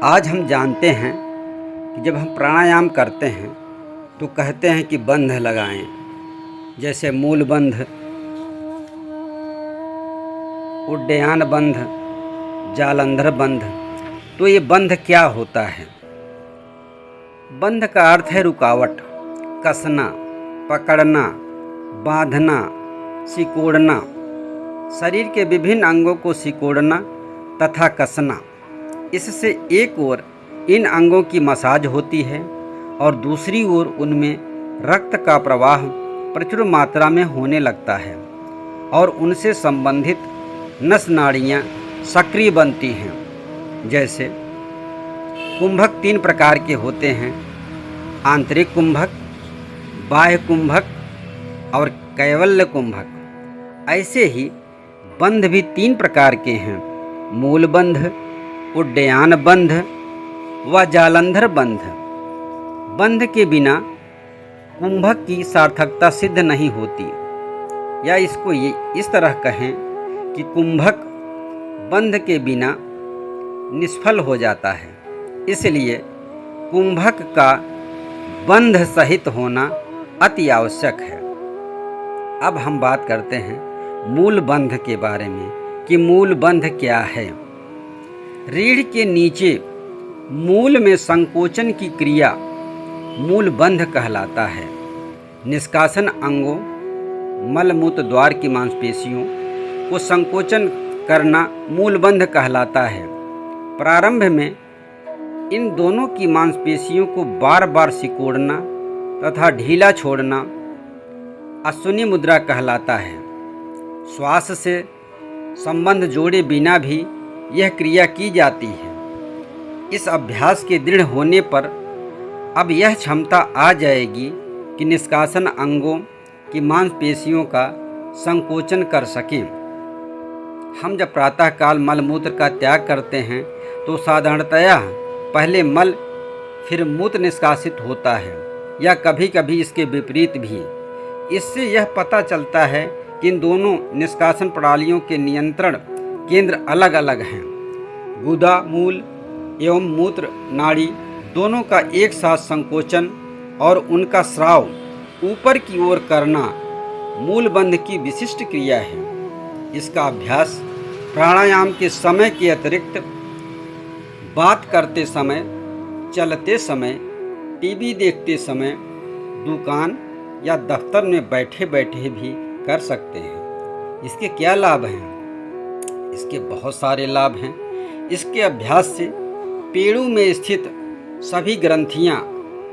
आज हम जानते हैं कि जब हम प्राणायाम करते हैं तो कहते हैं कि बंध लगाएं, जैसे मूल बंध, उड्डयन बंध, जालंधर बंध। तो ये बंध क्या होता है? बंध का अर्थ है रुकावट, कसना, पकड़ना, बांधना, सिकोड़ना। शरीर के विभिन्न अंगों को सिकोड़ना तथा कसना। इससे एक ओर इन अंगों की मसाज होती है और दूसरी ओर उनमें रक्त का प्रवाह प्रचुर मात्रा में होने लगता है और उनसे संबंधित नस नाड़ियाँ सक्रिय बनती हैं। जैसे कुंभक 3 प्रकार के होते हैं: आंतरिक कुंभक, बाह्य कुंभक और कैवल्य कुंभक। ऐसे ही बंध भी 3 प्रकार के हैं: मूल बंध, उड्डयन बंध व जालंधर बंध। बंध के बिना कुंभक की सार्थकता सिद्ध नहीं होती, या इसको इस तरह कहें कि कुंभक बंध के बिना निष्फल हो जाता है। इसलिए कुंभक का बंध सहित होना अति आवश्यक है। अब हम बात करते हैं मूल बंध के बारे में कि मूल बंध क्या है। रीढ़ के नीचे मूल में संकोचन की क्रिया मूल बंध कहलाता है। निष्कासन अंगों, मल मूत्र द्वार की मांसपेशियों को संकोचन करना मूल बंध कहलाता है। प्रारंभ में इन दोनों की मांसपेशियों को बार बार सिकोड़ना तथा ढीला छोड़ना अश्विनी मुद्रा कहलाता है। श्वास से संबंध जोड़े बिना भी यह क्रिया की जाती है। इस अभ्यास के दृढ़ होने पर अब यह क्षमता आ जाएगी कि निष्कासन अंगों की मांसपेशियों का संकोचन कर सकें। हम जब प्रातःकाल मलमूत्र का त्याग करते हैं तो साधारणतया पहले मल फिर मूत्र निष्कासित होता है, या कभी कभी इसके विपरीत भी। इससे यह पता चलता है कि इन दोनों निष्कासन प्रणालियों के नियंत्रण केंद्र अलग अलग हैं। गुदा मूल एवं मूत्र नाड़ी दोनों का एक साथ संकोचन और उनका स्राव ऊपर की ओर करना मूल बंध की विशिष्ट क्रिया है। इसका अभ्यास प्राणायाम के समय के अतिरिक्त बात करते समय, चलते समय, टीवी देखते समय, दुकान या दफ्तर में बैठे बैठे भी कर सकते हैं। इसके क्या लाभ हैं? इसके बहुत सारे लाभ हैं। इसके अभ्यास से पेड़ों में स्थित सभी ग्रंथियां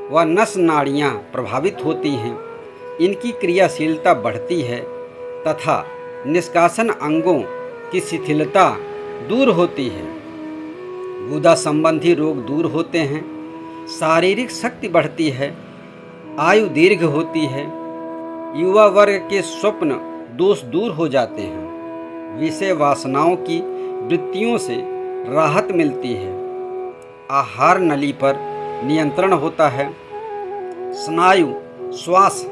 व नस नाड़ियां प्रभावित होती हैं, इनकी क्रियाशीलता बढ़ती है तथा निष्कासन अंगों की शिथिलता दूर होती है। गुदा संबंधी रोग दूर होते हैं, शारीरिक शक्ति बढ़ती है, आयु दीर्घ होती है, युवा वर्ग के स्वप्न दोष दूर हो जाते हैं, विषय वासनाओं की वृत्तियों से राहत मिलती है, आहार नली पर नियंत्रण होता है, स्नायु, श्वास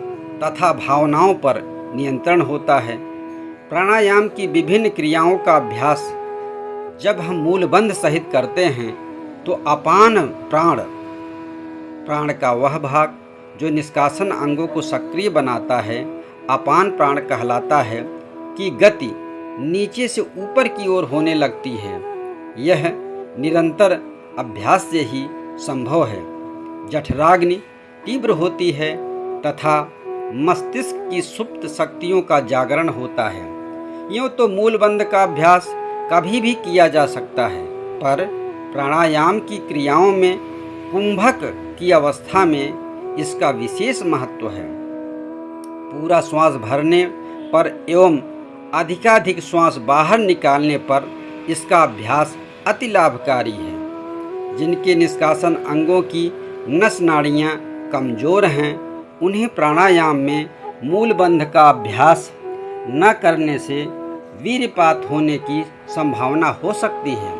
तथा भावनाओं पर नियंत्रण होता है। प्राणायाम की विभिन्न क्रियाओं का अभ्यास जब हम मूलबंध सहित करते हैं तो अपान प्राण का वह भाग जो निष्कासन अंगों को सक्रिय बनाता है अपान प्राण कहलाता है कि गति नीचे से ऊपर की ओर होने लगती है। यह निरंतर अभ्यास से ही संभव है। जठराग्नि तीव्र होती है तथा मस्तिष्क की सुप्त शक्तियों का जागरण होता है। यूँ तो मूलबंध का अभ्यास कभी भी किया जा सकता है, पर प्राणायाम की क्रियाओं में कुंभक की अवस्था में इसका विशेष महत्व है। पूरा श्वास भरने पर एवं अधिकाधिक श्वास बाहर निकालने पर इसका अभ्यास अति लाभकारी है। जिनके निष्कासन अंगों की नस नाड़ियाँ कमज़ोर हैं, उन्हें प्राणायाम में मूलबंध का अभ्यास न करने से वीर्यपात होने की संभावना हो सकती है।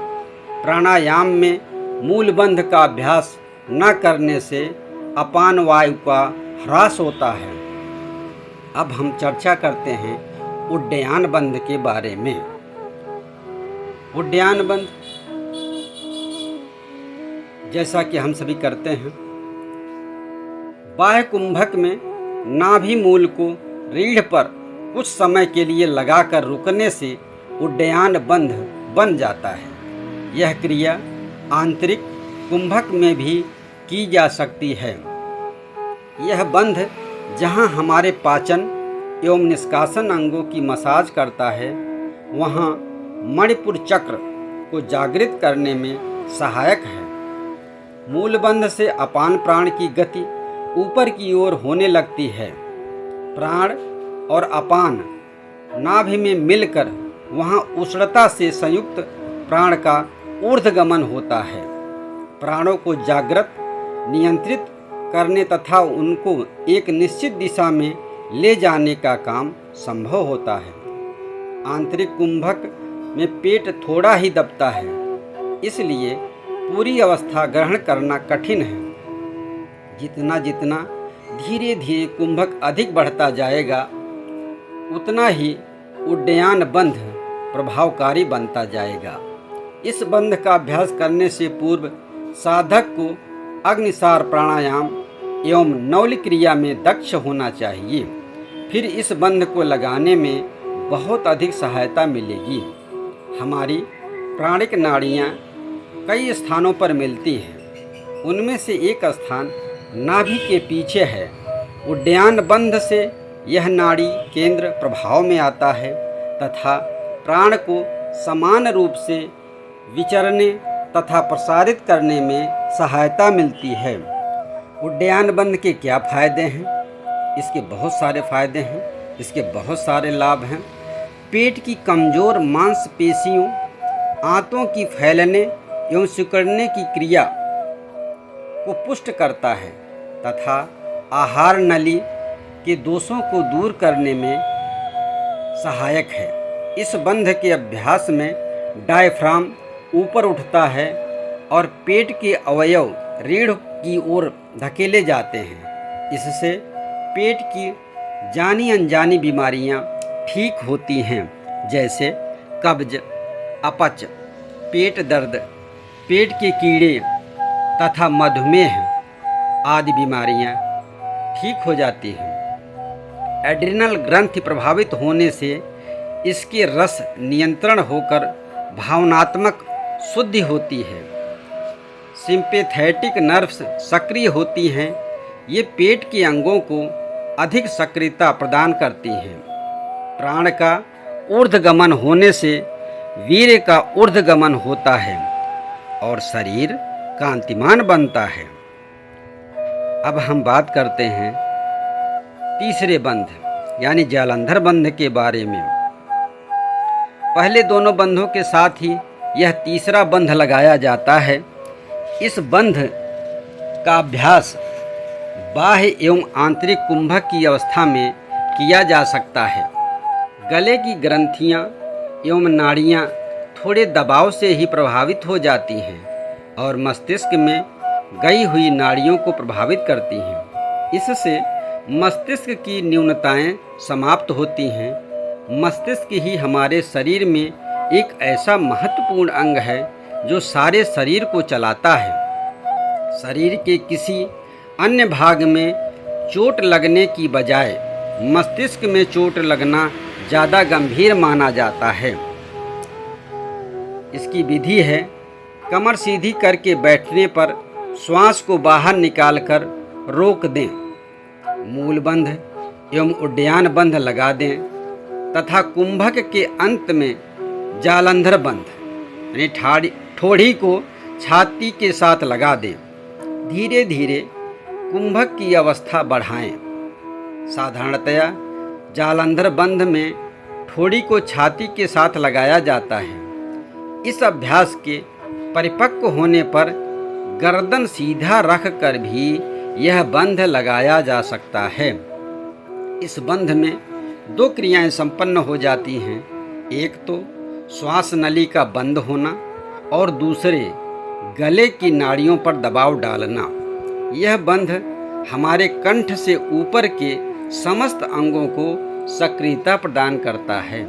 प्राणायाम में मूलबंध का अभ्यास न करने से अपान वायु का ह्रास होता है। अब हम चर्चा करते हैं उड्डयन बंध के बारे में। उड्डयन बंध जैसा कि हम सभी करते हैं। बाह्य कुंभक में नाभि मूल को रीढ़ पर कुछ समय के लिए लगाकर रुकने से उड्डयन बंध बन जाता है। यह क्रिया आंतरिक कुंभक में भी की जा सकती है। यह बंध जहाँ हमारे पाचन एवं निष्कासन अंगों की मसाज करता है, वहाँ मणिपुर चक्र को जागृत करने में सहायक है। मूलबंध से अपान प्राण की गति ऊपर की ओर होने लगती है। प्राण और अपान नाभि में मिलकर वहाँ उष्णता से संयुक्त प्राण का ऊर्ध्वगमन होता है। प्राणों को जागृत नियंत्रित करने तथा उनको एक निश्चित दिशा में ले जाने का काम संभव होता है। आंतरिक कुंभक में पेट थोड़ा ही दबता है, इसलिए पूरी अवस्था ग्रहण करना कठिन है। जितना जितना धीरे धीरे कुंभक अधिक बढ़ता जाएगा, उतना ही उड्डयन बंध प्रभावकारी बनता जाएगा। इस बंध का अभ्यास करने से पूर्व साधक को अग्निसार प्राणायाम एवं नौली क्रिया में दक्ष होना चाहिए। फिर इस बंध को लगाने में बहुत अधिक सहायता मिलेगी। हमारी प्राणिक नाड़ियाँ कई स्थानों पर मिलती हैं। उनमें से एक स्थान नाभि के पीछे है। उड्डयन बंध से यह नाड़ी केंद्र प्रभाव में आता है तथा प्राण को समान रूप से विचरने तथा प्रसारित करने में सहायता मिलती है। उड्डयन बंध के क्या फायदे हैं? इसके बहुत सारे फायदे हैं, इसके बहुत सारे लाभ हैं। पेट की कमज़ोर मांसपेशियों, आंतों की फैलने एवं सिकुड़ने की क्रिया को पुष्ट करता है तथा आहार नली के दोषों को दूर करने में सहायक है। इस बंध के अभ्यास में डायफ्राम ऊपर उठता है और पेट के अवयव रीढ़ की ओर धकेले जाते हैं। इससे पेट की जानी अनजानी बीमारियां ठीक होती हैं, जैसे कब्ज, अपच, पेट दर्द, पेट के कीड़े तथा मधुमेह आदि बीमारियां ठीक हो जाती हैं। एड्रिनल ग्रंथि प्रभावित होने से इसके रस नियंत्रण होकर भावनात्मक शुद्धि होती है। सिंपैथेटिक नर्व्स सक्रिय होती हैं। ये पेट के अंगों को अधिक सक्रियता प्रदान करती हैं। प्राण का ऊर्ध्वगमन होने से वीर्य का ऊर्ध्वगमन होता है और शरीर कांतिमान बनता है। अब हम बात करते हैं तीसरे बंध यानी जालंधर बंध के बारे में। पहले दोनों बंधों के साथ ही यह तीसरा बंध लगाया जाता है। इस बंध का अभ्यास बाह्य एवं आंतरिक कुंभक की अवस्था में किया जा सकता है। गले की ग्रंथियां एवं नाड़ियां थोड़े दबाव से ही प्रभावित हो जाती हैं और मस्तिष्क में गई हुई नाड़ियों को प्रभावित करती हैं। इससे मस्तिष्क की न्यूनताएं समाप्त होती हैं। मस्तिष्क ही हमारे शरीर में एक ऐसा महत्वपूर्ण अंग है जो सारे शरीर को चलाता है। शरीर के किसी अन्य भाग में चोट लगने की बजाय मस्तिष्क में चोट लगना ज़्यादा गंभीर माना जाता है। इसकी विधि है कमर सीधी करके बैठने पर श्वास को बाहर निकालकर रोक दें, मूलबंध एवं उड्डयन बंध लगा दें तथा कुंभक के अंत में जालंधर बंध यानी ठोड़ी को छाती के साथ लगा दें। धीरे धीरे कुंभक की अवस्था बढ़ाएं। साधारणतया जालंधर बंध में ठोड़ी को छाती के साथ लगाया जाता है। इस अभ्यास के परिपक्व होने पर गर्दन सीधा रख कर भी यह बंध लगाया जा सकता है। इस बंध में दो क्रियाएं संपन्न हो जाती हैं। एक तो श्वास नली का बंद होना और दूसरे गले की नाड़ियों पर दबाव डालना। यह बंध हमारे कंठ से ऊपर के समस्त अंगों को सक्रियता प्रदान करता है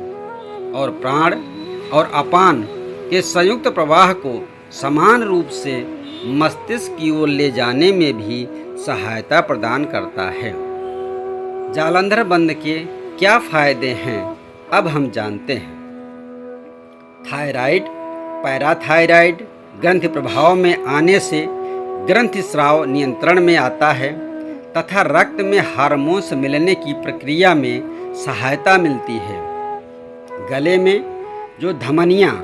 और प्राण और अपान के संयुक्त प्रवाह को समान रूप से मस्तिष्क की ओर ले जाने में भी सहायता प्रदान करता है। जालंधर बंध के क्या फायदे हैं, अब हम जानते हैं। थायराइड, पैराथायराइड ग्रंथि प्रभाव में आने से ग्रंथि स्राव नियंत्रण में आता है तथा रक्त में हार्मोन्स मिलने की प्रक्रिया में सहायता मिलती है। गले में जो धमनियाँ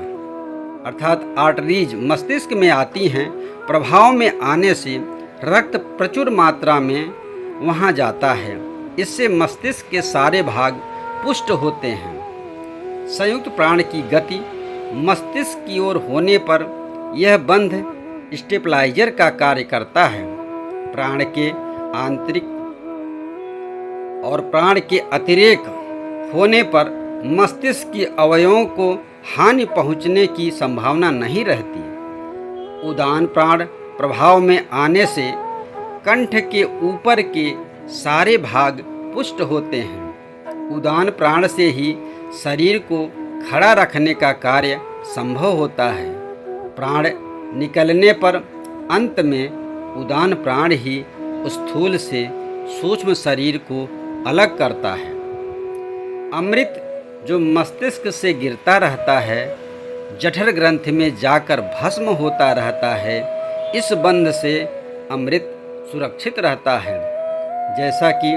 अर्थात आर्टरीज मस्तिष्क में आती हैं, प्रभाव में आने से रक्त प्रचुर मात्रा में वहाँ जाता है। इससे मस्तिष्क के सारे भाग पुष्ट होते हैं। संयुक्त प्राण की गति मस्तिष्क की ओर होने पर यह बंध स्टेबलाइजर का कार्य करता है। प्राण के आंतरिक और प्राण के अतिरेक होने पर मस्तिष्क के अवयवों को हानि पहुंचने की संभावना नहीं रहती। उदान प्राण प्रभाव में आने से कंठ के ऊपर के सारे भाग पुष्ट होते हैं। उदान प्राण से ही शरीर को खड़ा रखने का कार्य संभव होता है। प्राण निकलने पर अंत में उदान प्राण ही स्थूल से सूक्ष्म शरीर को अलग करता है। अमृत जो मस्तिष्क से गिरता रहता है, जठर ग्रंथि में जाकर भस्म होता रहता है। इस बंध से अमृत सुरक्षित रहता है। जैसा कि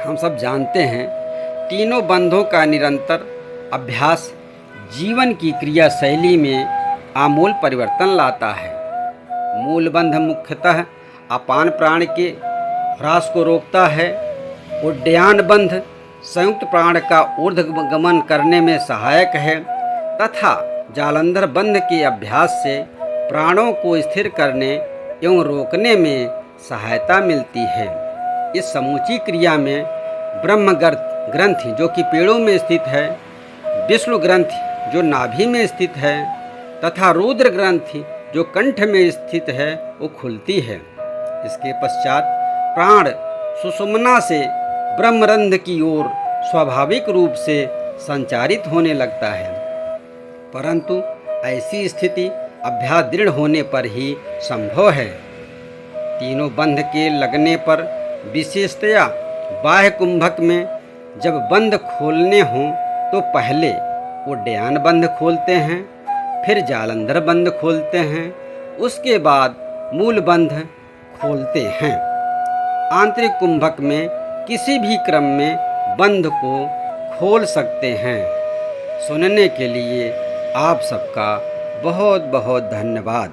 हम सब जानते हैं, तीनों बंधों का निरंतर अभ्यास जीवन की क्रिया शैली में आमूल परिवर्तन लाता है। मूल बंध मुख्यतः अपान प्राण के ह्रास को रोकता है। उड्डयन बंध संयुक्त प्राण का ऊर्ध्वगमन करने में सहायक है तथा जालंधर बंध के अभ्यास से प्राणों को स्थिर करने एवं रोकने में सहायता मिलती है। इस समूची क्रिया में ब्रह्म ग्रंथि जो कि पेड़ों में स्थित है, विष्णु ग्रंथि जो नाभि में स्थित है तथा रुद्र ग्रंथि जो कंठ में स्थित है वो खुलती है। इसके पश्चात प्राण सुषुम्ना से ब्रह्मरंध्र की ओर स्वाभाविक रूप से संचारित होने लगता है, परंतु ऐसी स्थिति अभ्यास दृढ़ होने पर ही संभव है। तीनों बंध के लगने पर विशेषतया बाह्य कुंभक में जब बंध खोलने हों तो पहले उड्डयन बंध खोलते हैं, फिर जालंधर बंध खोलते हैं, उसके बाद मूल बंध खोलते हैं। आंतरिक कुंभक में किसी भी क्रम में बंध को खोल सकते हैं। सुनने के लिए आप सबका बहुत बहुत धन्यवाद।